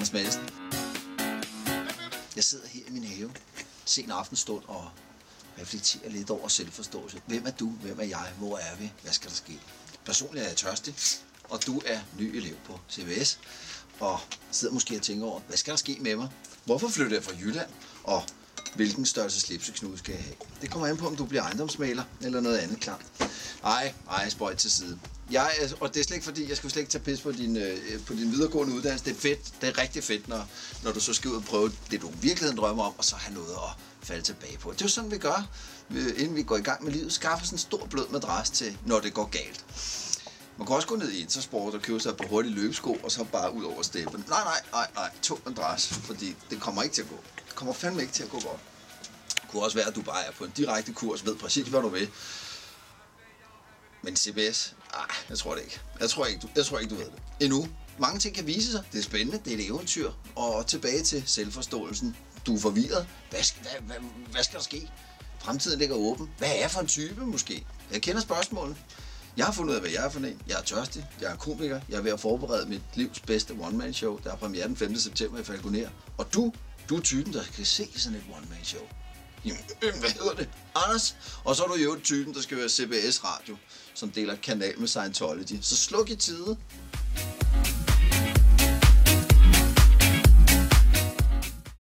Anders Madsen. Jeg sidder her i min have, sen aftenstund, og reflekterer lidt over selvforståelse. Hvem er du? Hvem er jeg? Hvor er vi? Hvad skal der ske? Personligt er jeg tørstig, og du er ny elev på CBS, og sidder måske og tænker over, hvad skal der ske med mig? Hvorfor flytter jeg fra Jylland? Og hvilken størrelse slipseknude skal jeg have? Det kommer an på, om du bliver ejendomsmaler eller noget andet klart. Ej, spøjt til side. Og det er slet ikke fordi, jeg skal slet ikke tage pis på din videregående uddannelse. Det er fedt, det er rigtig fedt, når du så skal ud og prøve det, du virkelig drømmer om, og så have noget at falde tilbage på. Det er jo sådan, vi gør, inden vi går i gang med livet. Skaffer sådan en stor blød madras til, når det går galt. Man kan også gå ned i Intersport og købe sig på hurtige løbesko, og så bare ud over steppen. Nej, tung madras, fordi det kommer ikke til at gå. Det kommer fandme ikke til at gå godt. Det kunne også være, at du bare er på en direkte kurs, ved præcis, hvad du vil. Men CBS? Jeg tror det ikke. Jeg tror ikke, du ved det. Endnu. Mange ting kan vise sig. Det er spændende. Det er et eventyr. Og tilbage til selvforståelsen. Du er forvirret. Hvad skal der ske? Fremtiden ligger åben. Hvad er jeg for en type måske? Jeg kender spørgsmålene. Jeg har fundet ud af, hvad jeg er for en. Jeg er tørstig. Jeg er komiker. Jeg er ved at forberede mit livs bedste one-man-show. Der er premiere den 5. september i Falconer. Og du er typen, der skal se sådan et one-man-show. Jamen, hvad hedder det? Anders. Og så er du jo typen, der skal være CBS Radio, som deler kanal med Scientology. Så sluk i tide.